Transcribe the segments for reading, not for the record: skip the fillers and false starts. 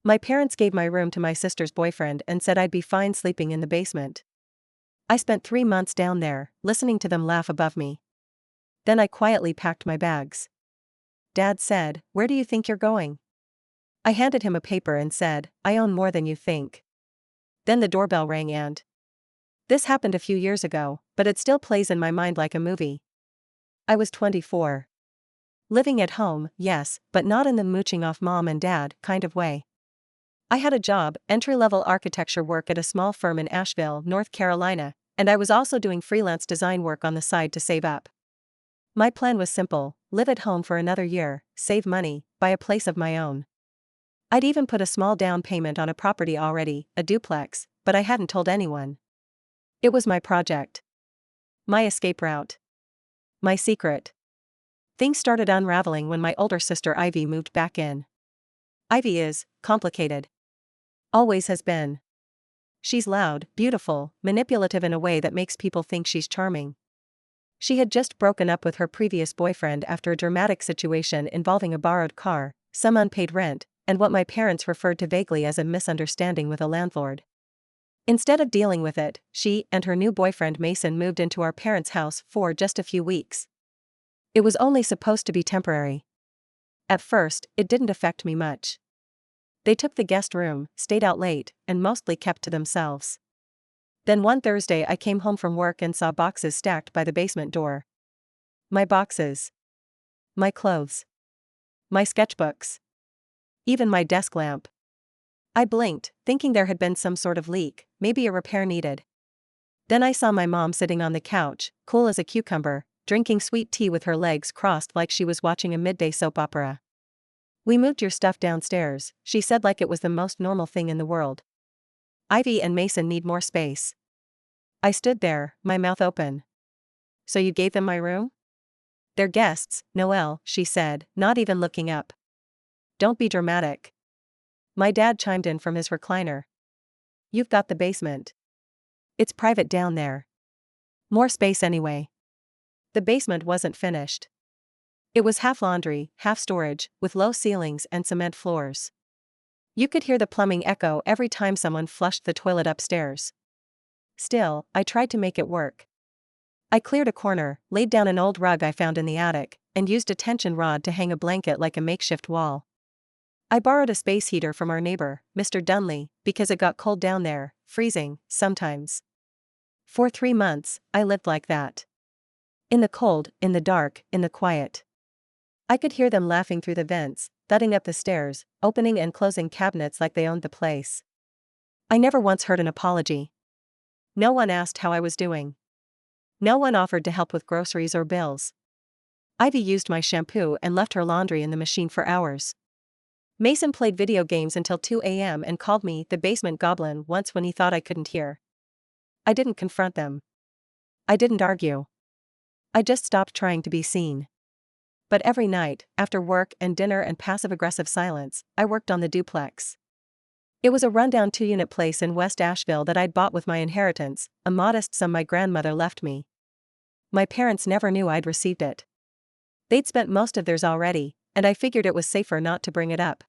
My parents gave my room to my sister's boyfriend and said I'd be fine sleeping in the basement. I spent 3 months down there, listening to them laugh above me. Then I quietly packed my bags. Dad said, "Where do you think you're going?" I handed him a paper and said, "I own more than you think." Then the doorbell rang and this happened a few years ago, but it still plays in my mind like a movie. I was 24. Living at home, yes, but not in the mooching off mom and dad kind of way. I had a job, entry-level architecture work at a small firm in Asheville, North Carolina, and I was also doing freelance design work on the side to save up. My plan was simple: live at home for another year, save money, buy a place of my own. I'd even put a small down payment on a property already, a duplex, but I hadn't told anyone. It was my project. My escape route. My secret. Things started unraveling when my older sister Ivy moved back in. Ivy is complicated. Always has been. She's loud, beautiful, manipulative in a way that makes people think she's charming. She had just broken up with her previous boyfriend after a dramatic situation involving a borrowed car, some unpaid rent, and what my parents referred to vaguely as a misunderstanding with a landlord. Instead of dealing with it, she and her new boyfriend Mason moved into our parents' house for just a few weeks. It was only supposed to be temporary. At first, it didn't affect me much. They took the guest room, stayed out late, and mostly kept to themselves. Then one Thursday I came home from work and saw boxes stacked by the basement door. My boxes. My clothes. My sketchbooks. Even my desk lamp. I blinked, thinking there had been some sort of leak, maybe a repair needed. Then I saw my mom sitting on the couch, cool as a cucumber, drinking sweet tea with her legs crossed like she was watching a midday soap opera. "We moved your stuff downstairs," she said like it was the most normal thing in the world. "Ivy and Mason need more space." I stood there, my mouth open. "So you gave them my room?" "They're guests, Noelle," she said, not even looking up. "Don't be dramatic." My dad chimed in from his recliner. "You've got the basement. It's private down there. More space anyway." The basement wasn't finished. It was half laundry, half storage, with low ceilings and cement floors. You could hear the plumbing echo every time someone flushed the toilet upstairs. Still, I tried to make it work. I cleared a corner, laid down an old rug I found in the attic, and used a tension rod to hang a blanket like a makeshift wall. I borrowed a space heater from our neighbor, Mr. Dunley, because it got cold down there, freezing, sometimes. For 3 months, I lived like that. In the cold, in the dark, in the quiet. I could hear them laughing through the vents, thudding up the stairs, opening and closing cabinets like they owned the place. I never once heard an apology. No one asked how I was doing. No one offered to help with groceries or bills. Ivy used my shampoo and left her laundry in the machine for hours. Mason played video games until 2 a.m. and called me the basement goblin once when he thought I couldn't hear. I didn't confront them. I didn't argue. I just stopped trying to be seen. But every night, after work and dinner and passive-aggressive silence, I worked on the duplex. It was a rundown 2-unit place in West Asheville that I'd bought with my inheritance, a modest sum my grandmother left me. My parents never knew I'd received it. They'd spent most of theirs already, and I figured it was safer not to bring it up.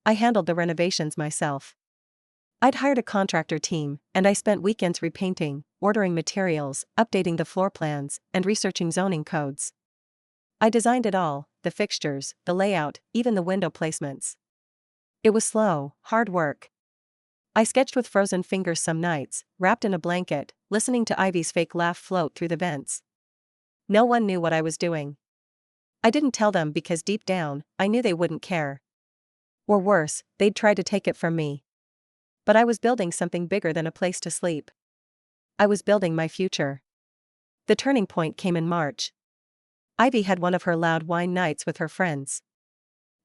I handled the renovations myself. I'd hired a contractor team, and I spent weekends repainting, ordering materials, updating the floor plans, and researching zoning codes. I designed it all: the fixtures, the layout, even the window placements. It was slow, hard work. I sketched with frozen fingers some nights, wrapped in a blanket, listening to Ivy's fake laugh float through the vents. No one knew what I was doing. I didn't tell them because deep down, I knew they wouldn't care. Or worse, they'd try to take it from me. But I was building something bigger than a place to sleep. I was building my future. The turning point came in March. Ivy had one of her loud wine nights with her friends.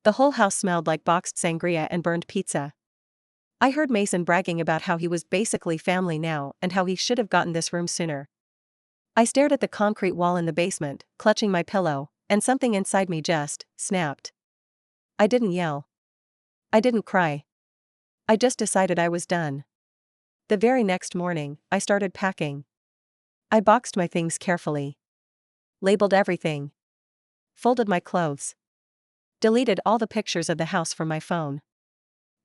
The whole house smelled like boxed sangria and burned pizza. I heard Mason bragging about how he was basically family now and how he should have gotten this room sooner. I stared at the concrete wall in the basement, clutching my pillow, and something inside me just snapped. I didn't yell. I didn't cry. I just decided I was done. The very next morning, I started packing. I boxed my things carefully. Labeled everything. Folded my clothes. Deleted all the pictures of the house from my phone.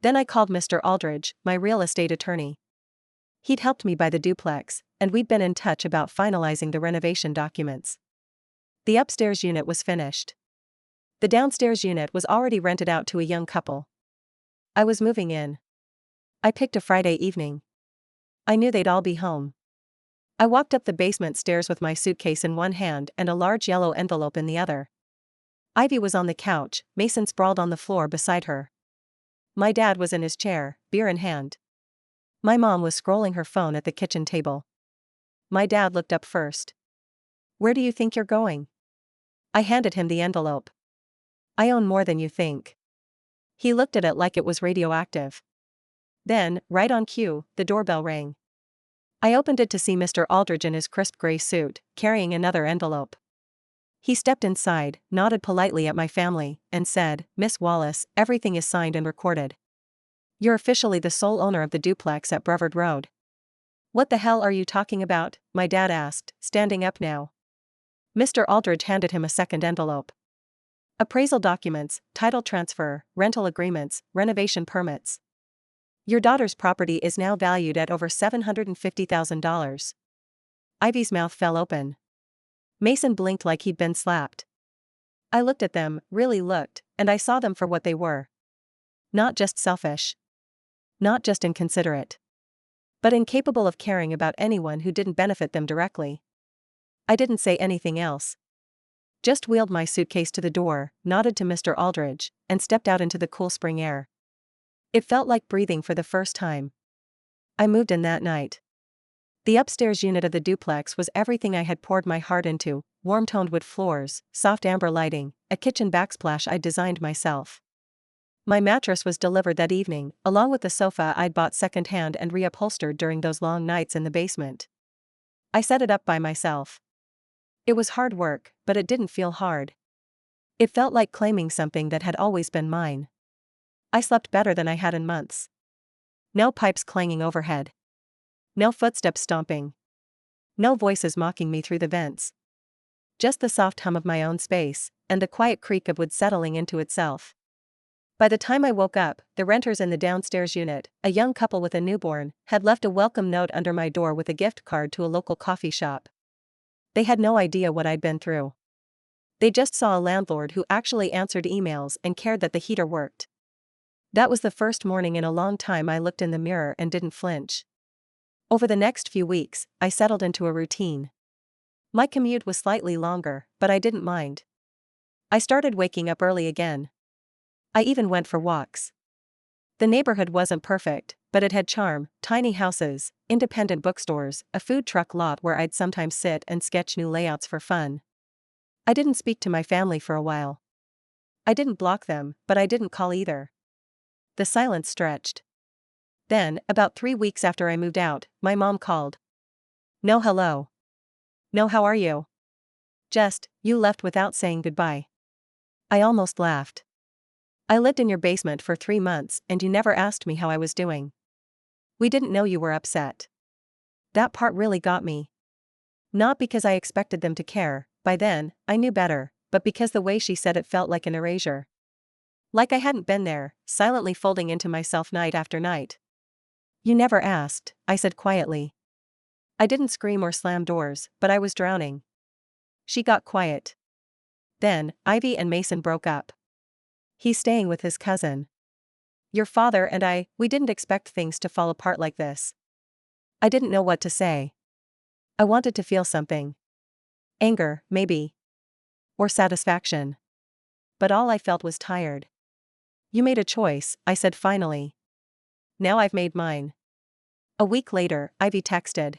Then I called Mr. Aldridge, my real estate attorney. He'd helped me buy the duplex, and we'd been in touch about finalizing the renovation documents. The upstairs unit was finished. The downstairs unit was already rented out to a young couple. I was moving in. I picked a Friday evening. I knew they'd all be home. I walked up the basement stairs with my suitcase in one hand and a large yellow envelope in the other. Ivy was on the couch, Mason sprawled on the floor beside her. My dad was in his chair, beer in hand. My mom was scrolling her phone at the kitchen table. My dad looked up first. "Where do you think you're going?" I handed him the envelope. "I own more than you think." He looked at it like it was radioactive. Then, right on cue, the doorbell rang. I opened it to see Mr. Aldridge in his crisp gray suit, carrying another envelope. He stepped inside, nodded politely at my family, and said, "Miss Wallace, everything is signed and recorded. You're officially the sole owner of the duplex at Brevard Road." "What the hell are you talking about?" my dad asked, standing up now. Mr. Aldridge handed him a second envelope. "Appraisal documents, title transfer, rental agreements, renovation permits. Your daughter's property is now valued at over $750,000. Ivy's mouth fell open. Mason blinked like he'd been slapped. I looked at them, really looked, and I saw them for what they were. Not just selfish. Not just inconsiderate. But incapable of caring about anyone who didn't benefit them directly. I didn't say anything else. Just wheeled my suitcase to the door, nodded to Mr. Aldridge, and stepped out into the cool spring air. It felt like breathing for the first time. I moved in that night. The upstairs unit of the duplex was everything I had poured my heart into: warm-toned wood floors, soft amber lighting, a kitchen backsplash I'd designed myself. My mattress was delivered that evening, along with the sofa I'd bought secondhand and reupholstered during those long nights in the basement. I set it up by myself. It was hard work, but it didn't feel hard. It felt like claiming something that had always been mine. I slept better than I had in months. No pipes clanging overhead. No footsteps stomping. No voices mocking me through the vents. Just the soft hum of my own space, and the quiet creak of wood settling into itself. By the time I woke up, the renters in the downstairs unit, a young couple with a newborn, had left a welcome note under my door with a gift card to a local coffee shop. They had no idea what I'd been through. They just saw a landlord who actually answered emails and cared that the heater worked. That was the first morning in a long time I looked in the mirror and didn't flinch. Over the next few weeks, I settled into a routine. My commute was slightly longer, but I didn't mind. I started waking up early again. I even went for walks. The neighborhood wasn't perfect, but it had charm: tiny houses, independent bookstores, a food truck lot where I'd sometimes sit and sketch new layouts for fun. I didn't speak to my family for a while. I didn't block them, but I didn't call either. The silence stretched. Then, about 3 weeks after I moved out, my mom called. No hello. No how are you. Just, you left without saying goodbye. I almost laughed. I lived in your basement for 3 months and you never asked me how I was doing. We didn't know you were upset. That part really got me. Not because I expected them to care, by then, I knew better, but because the way she said it felt like an erasure. Like I hadn't been there, silently folding into myself night after night. You never asked, I said quietly. I didn't scream or slam doors, but I was drowning. She got quiet. Then, Ivy and Mason broke up. He's staying with his cousin. Your father and we didn't expect things to fall apart like this. I didn't know what to say. I wanted to feel something. Anger, maybe. Or satisfaction. But all I felt was tired. You made a choice, I said finally. Now I've made mine. A week later, Ivy texted.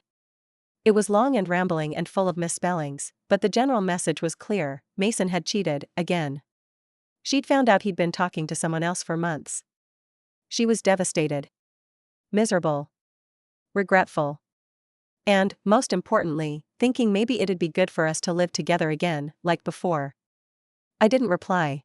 It was long and rambling and full of misspellings, but the general message was clear: Mason had cheated, again. She'd found out he'd been talking to someone else for months. She was devastated. Miserable. Regretful. And, most importantly, thinking maybe it'd be good for us to live together again, like before. I didn't reply.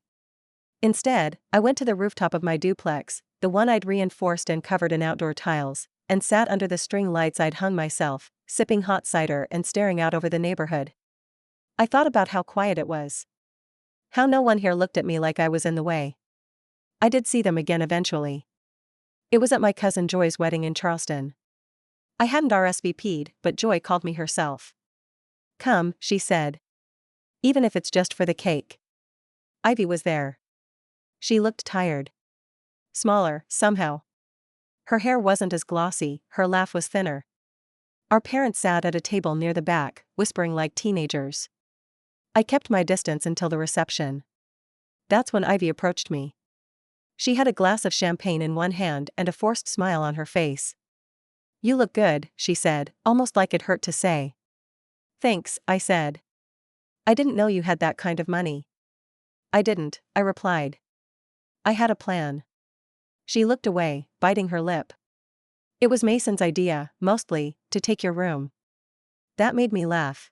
Instead, I went to the rooftop of my duplex, the one I'd reinforced and covered in outdoor tiles, and sat under the string lights I'd hung myself, sipping hot cider and staring out over the neighborhood. I thought about how quiet it was. How no one here looked at me like I was in the way. I did see them again eventually. It was at my cousin Joy's wedding in Charleston. I hadn't RSVP'd, but Joy called me herself. Come, she said. Even if it's just for the cake. Ivy was there. She looked tired. Smaller, somehow. Her hair wasn't as glossy, her laugh was thinner. Our parents sat at a table near the back, whispering like teenagers. I kept my distance until the reception. That's when Ivy approached me. She had a glass of champagne in one hand and a forced smile on her face. You look good, she said, almost like it hurt to say. Thanks, I said. I didn't know you had that kind of money. I didn't, I replied. I had a plan. She looked away, biting her lip. It was Mason's idea, mostly, to take your room. That made me laugh.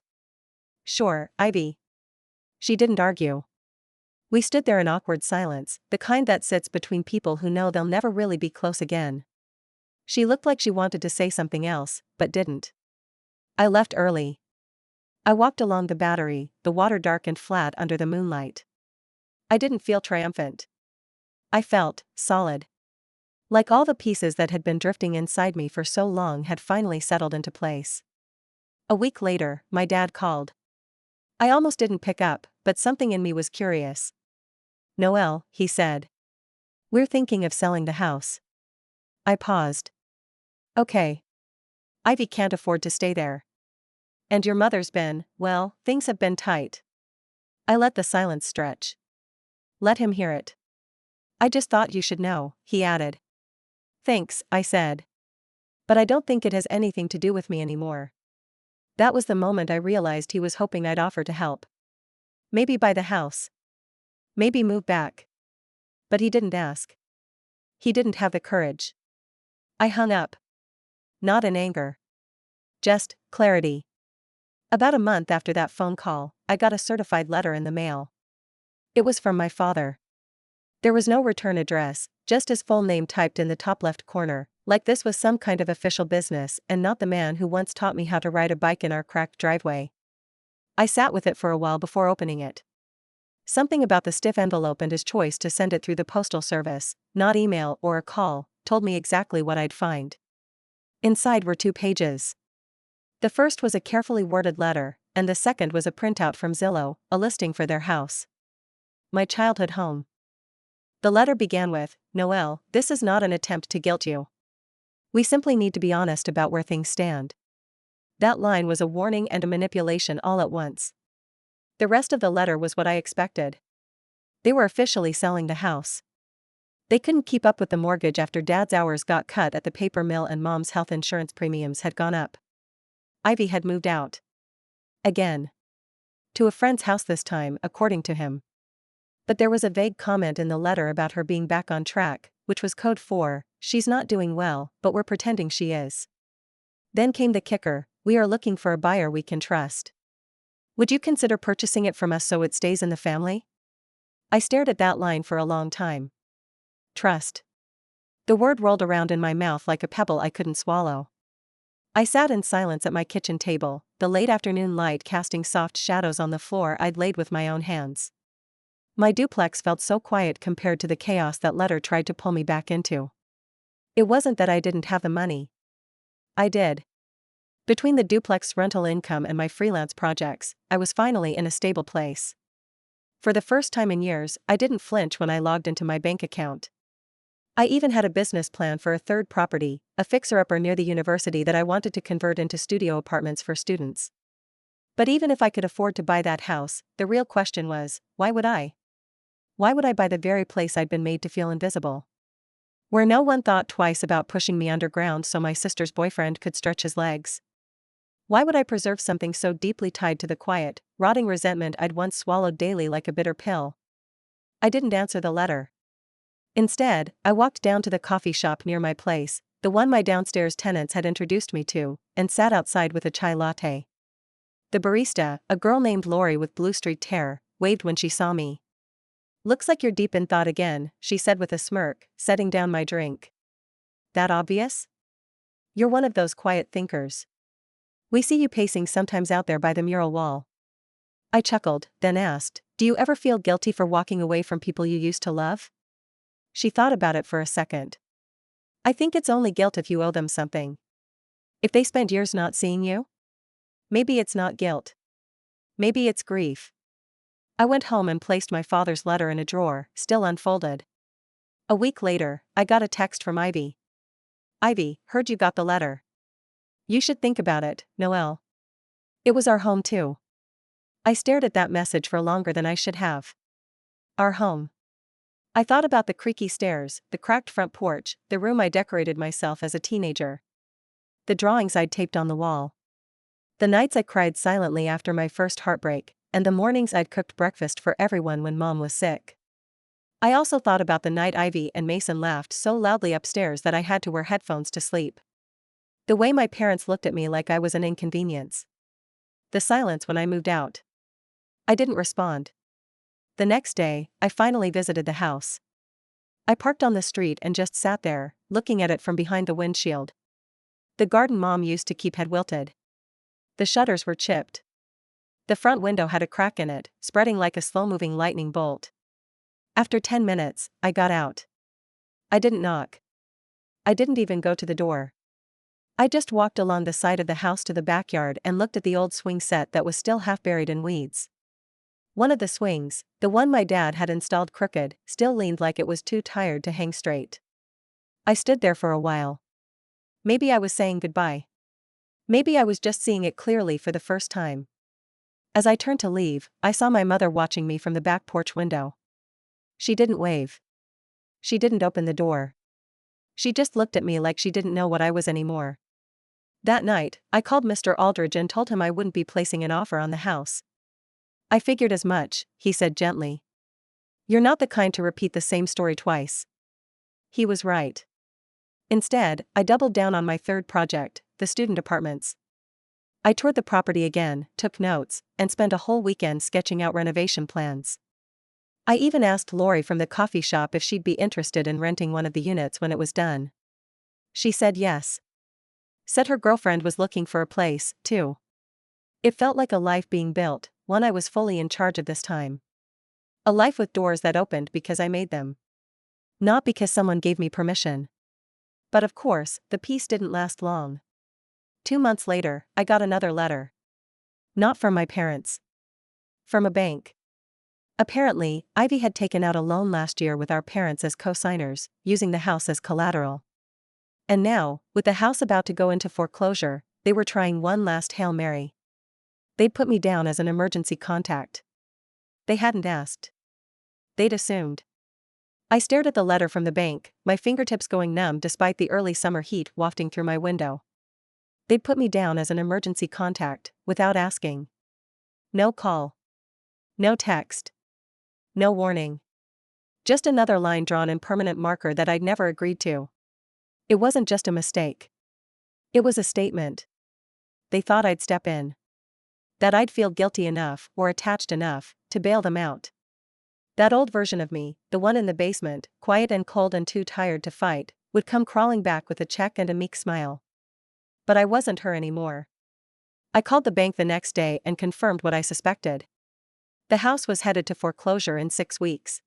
Sure, Ivy. She didn't argue. We stood there in awkward silence, the kind that sits between people who know they'll never really be close again. She looked like she wanted to say something else, but didn't. I left early. I walked along the Battery, the water dark and flat under the moonlight. I didn't feel triumphant. I felt solid. Like all the pieces that had been drifting inside me for so long had finally settled into place. A week later, my dad called. I almost didn't pick up, but something in me was curious. Noelle, he said. We're thinking of selling the house. I paused. Okay. Ivy can't afford to stay there. And your mother's been, well, things have been tight. I let the silence stretch. Let him hear it. I just thought you should know, he added. Thanks, I said. But I don't think it has anything to do with me anymore. That was the moment I realized he was hoping I'd offer to help. Maybe buy the house. Maybe move back. But he didn't ask. He didn't have the courage. I hung up. Not in anger. Just clarity. About a month after that phone call, I got a certified letter in the mail. It was from my father. There was no return address, just his full name typed in the top left corner, like this was some kind of official business and not the man who once taught me how to ride a bike in our cracked driveway. I sat with it for a while before opening it. Something about the stiff envelope and his choice to send it through the postal service, not email or a call, told me exactly what I'd find. Inside were 2 pages. The first was a carefully worded letter, and the second was a printout from Zillow, a listing for their house. My childhood home. The letter began with, Noelle, this is not an attempt to guilt you. We simply need to be honest about where things stand. That line was a warning and a manipulation all at once. The rest of the letter was what I expected. They were officially selling the house. They couldn't keep up with the mortgage after Dad's hours got cut at the paper mill and Mom's health insurance premiums had gone up. Ivy had moved out. Again. To a friend's house this time, according to him. But there was a vague comment in the letter about her being back on track, which was code for, she's not doing well, but we're pretending she is. Then came the kicker, we are looking for a buyer we can trust. Would you consider purchasing it from us so it stays in the family? I stared at that line for a long time. Trust. The word rolled around in my mouth like a pebble I couldn't swallow. I sat in silence at my kitchen table, the late afternoon light casting soft shadows on the floor I'd laid with my own hands. My duplex felt so quiet compared to the chaos that letter tried to pull me back into. It wasn't that I didn't have the money. I did. Between the duplex rental income and my freelance projects, I was finally in a stable place. For the first time in years, I didn't flinch when I logged into my bank account. I even had a business plan for a third property, a fixer-upper near the university that I wanted to convert into studio apartments for students. But even if I could afford to buy that house, the real question was, why would I? Why would I buy the very place I'd been made to feel invisible? Where no one thought twice about pushing me underground so my sister's boyfriend could stretch his legs. Why would I preserve something so deeply tied to the quiet, rotting resentment I'd once swallowed daily like a bitter pill? I didn't answer the letter. Instead, I walked down to the coffee shop near my place, the one my downstairs tenants had introduced me to, and sat outside with a chai latte. The barista, a girl named Lori with blue-streaked hair, waved when she saw me. Looks like you're deep in thought again, she said with a smirk, setting down my drink. That obvious? You're one of those quiet thinkers. We see you pacing sometimes out there by the mural wall. I chuckled, then asked, do you ever feel guilty for walking away from people you used to love? She thought about it for a second. I think it's only guilt if you owe them something. If they spend years not seeing you? Maybe it's not guilt. Maybe it's grief. I went home and placed my father's letter in a drawer, still unfolded. A week later, I got a text from Ivy. Ivy, heard you got the letter. You should think about it, Noelle. It was our home too. I stared at that message for longer than I should have. Our home. I thought about the creaky stairs, the cracked front porch, the room I decorated myself as a teenager. The drawings I'd taped on the wall. The nights I cried silently after my first heartbreak, and the mornings I'd cooked breakfast for everyone when Mom was sick. I also thought about the night Ivy and Mason laughed so loudly upstairs that I had to wear headphones to sleep. The way my parents looked at me like I was an inconvenience. The silence when I moved out. I didn't respond. The next day, I finally visited the house. I parked on the street and just sat there, looking at it from behind the windshield. The garden Mom used to keep had wilted. The shutters were chipped. The front window had a crack in it, spreading like a slow-moving lightning bolt. After 10 minutes, I got out. I didn't knock. I didn't even go to the door. I just walked along the side of the house to the backyard and looked at the old swing set that was still half buried in weeds. One of the swings, the one my dad had installed crooked, still leaned like it was too tired to hang straight. I stood there for a while. Maybe I was saying goodbye. Maybe I was just seeing it clearly for the first time. As I turned to leave, I saw my mother watching me from the back porch window. She didn't wave. She didn't open the door. She just looked at me like she didn't know what I was anymore. That night, I called Mr. Aldridge and told him I wouldn't be placing an offer on the house. I figured as much, he said gently. You're not the kind to repeat the same story twice. He was right. Instead, I doubled down on my third project, the student apartments. I toured the property again, took notes, and spent a whole weekend sketching out renovation plans. I even asked Lori from the coffee shop if she'd be interested in renting one of the units when it was done. She said yes. Said her girlfriend was looking for a place, too. It felt like a life being built, one I was fully in charge of this time. A life with doors that opened because I made them. Not because someone gave me permission. But of course, the peace didn't last long. 2 months later, I got another letter. Not from my parents. From a bank. Apparently, Ivy had taken out a loan last year with our parents as co-signers, using the house as collateral. And now, with the house about to go into foreclosure, they were trying one last Hail Mary. They'd put me down as an emergency contact. They hadn't asked. They'd assumed. I stared at the letter from the bank, my fingertips going numb despite the early summer heat wafting through my window. They'd put me down as an emergency contact, without asking. No call. No text. No warning. Just another line drawn in permanent marker that I'd never agreed to. It wasn't just a mistake. It was a statement. They thought I'd step in. That I'd feel guilty enough, or attached enough, to bail them out. That old version of me, the one in the basement, quiet and cold and too tired to fight, would come crawling back with a check and a meek smile. But I wasn't her anymore. I called the bank the next day and confirmed what I suspected. The house was headed to foreclosure in 6 weeks.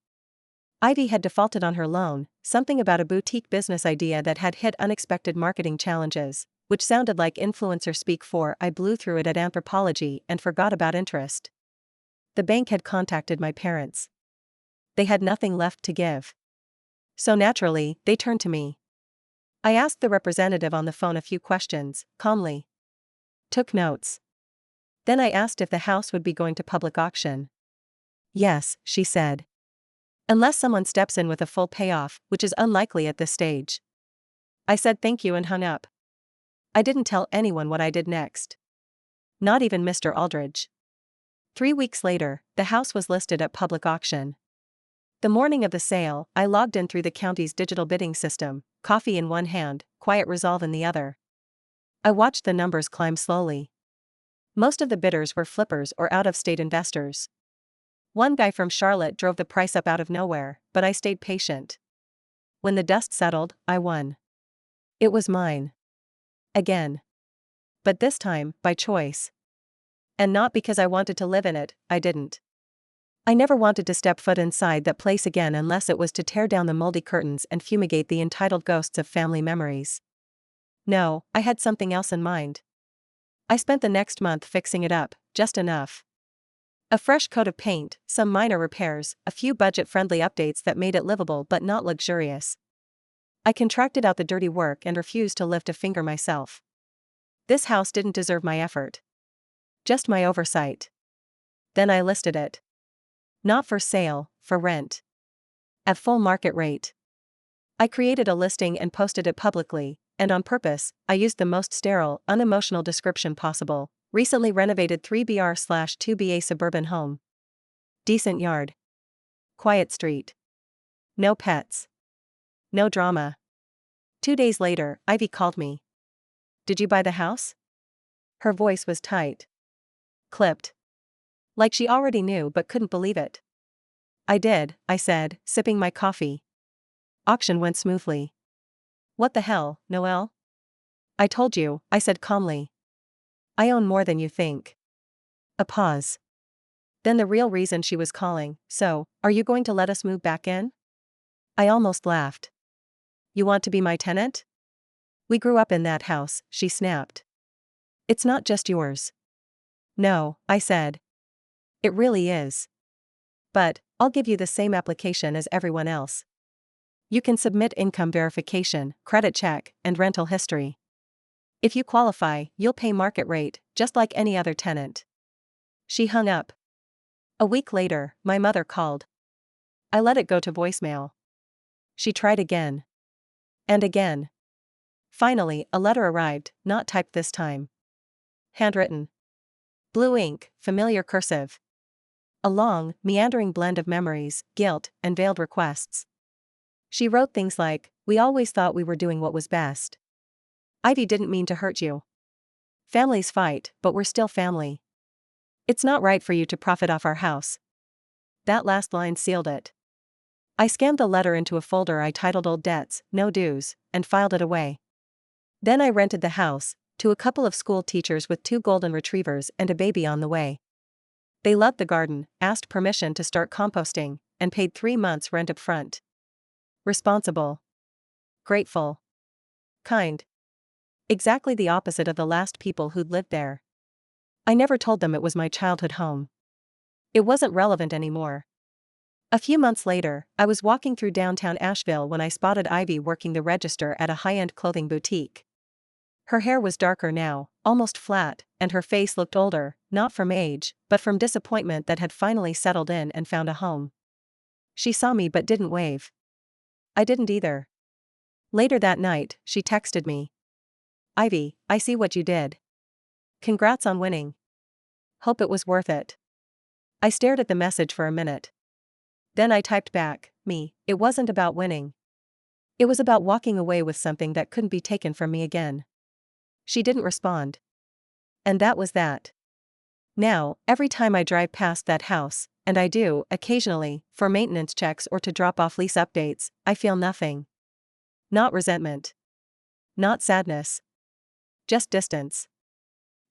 Ivy had defaulted on her loan, something about a boutique business idea that had hit unexpected marketing challenges, which sounded like influencer speak for I blew through it at anthropology and forgot about interest. The bank had contacted my parents. They had nothing left to give. So naturally, they turned to me. I asked the representative on the phone a few questions, calmly. Took notes. Then I asked if the house would be going to public auction. Yes, she said. Unless someone steps in with a full payoff, which is unlikely at this stage. I said thank you and hung up. I didn't tell anyone what I did next. Not even Mr. Aldridge. 3 weeks later, the house was listed at public auction. The morning of the sale, I logged in through the county's digital bidding system, coffee in one hand, quiet resolve in the other. I watched the numbers climb slowly. Most of the bidders were flippers or out-of-state investors. One guy from Charlotte drove the price up out of nowhere, but I stayed patient. When the dust settled, I won. It was mine. Again. But this time, by choice. And not because I wanted to live in it, I didn't. I never wanted to step foot inside that place again unless it was to tear down the moldy curtains and fumigate the entitled ghosts of family memories. No, I had something else in mind. I spent the next month fixing it up, just enough. A fresh coat of paint, some minor repairs, a few budget-friendly updates that made it livable but not luxurious. I contracted out the dirty work and refused to lift a finger myself. This house didn't deserve my effort. Just my oversight. Then I listed it. Not for sale, for rent. At full market rate. I created a listing and posted it publicly, and on purpose, I used the most sterile, unemotional description possible. Recently renovated 3BR/2BA suburban home. Decent yard. Quiet street. No pets. No drama. 2 days later, Ivy called me. Did you buy the house? Her voice was tight. Clipped. Like she already knew but couldn't believe it. I did, I said, sipping my coffee. Auction went smoothly. What the hell, Noelle? I told you, I said calmly. I own more than you think. A pause. Then the real reason she was calling, so, are you going to let us move back in? I almost laughed. You want to be my tenant? We grew up in that house, she snapped. It's not just yours. No, I said. It really is. But, I'll give you the same application as everyone else. You can submit income verification, credit check, and rental history. If you qualify, you'll pay market rate, just like any other tenant. She hung up. A week later, my mother called. I let it go to voicemail. She tried again. And again. Finally, a letter arrived, not typed this time. Handwritten. Blue ink, familiar cursive. A long, meandering blend of memories, guilt, and veiled requests. She wrote things like, "We always thought we were doing what was best. Ivy didn't mean to hurt you. Families fight, but we're still family. It's not right for you to profit off our house." That last line sealed it. I scanned the letter into a folder I titled Old Debts, No Dues, and filed it away. Then I rented the house to a couple of school teachers with 2 golden retrievers and a baby on the way. They loved the garden, asked permission to start composting, and paid 3 months rent up front. Responsible. Grateful. Kind. Exactly the opposite of the last people who'd lived there. I never told them it was my childhood home. It wasn't relevant anymore. A few months later, I was walking through downtown Asheville when I spotted Ivy working the register at a high-end clothing boutique. Her hair was darker now, almost flat, and her face looked older, not from age, but from disappointment that had finally settled in and found a home. She saw me but didn't wave. I didn't either. Later that night, she texted me. "Ivy, I see what you did. Congrats on winning. Hope it was worth it." I stared at the message for a minute. Then I typed back, "It wasn't about winning. It was about walking away with something that couldn't be taken from me again." She didn't respond. And that was that. Now, every time I drive past that house, and I do, occasionally, for maintenance checks or to drop off lease updates, I feel nothing. Not resentment. Not sadness. Just distance.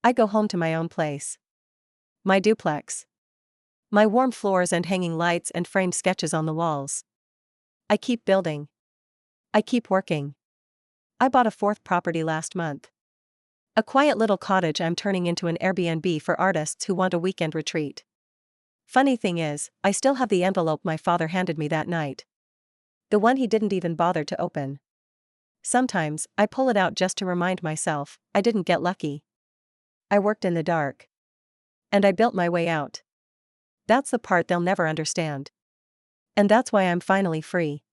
I go home to my own place. My duplex. My warm floors and hanging lights and framed sketches on the walls. I keep building. I keep working. I bought a 4th property last month. A quiet little cottage I'm turning into an Airbnb for artists who want a weekend retreat. Funny thing is, I still have the envelope my father handed me that night. The one he didn't even bother to open. Sometimes, I pull it out just to remind myself, I didn't get lucky. I worked in the dark. And I built my way out. That's the part they'll never understand. And that's why I'm finally free.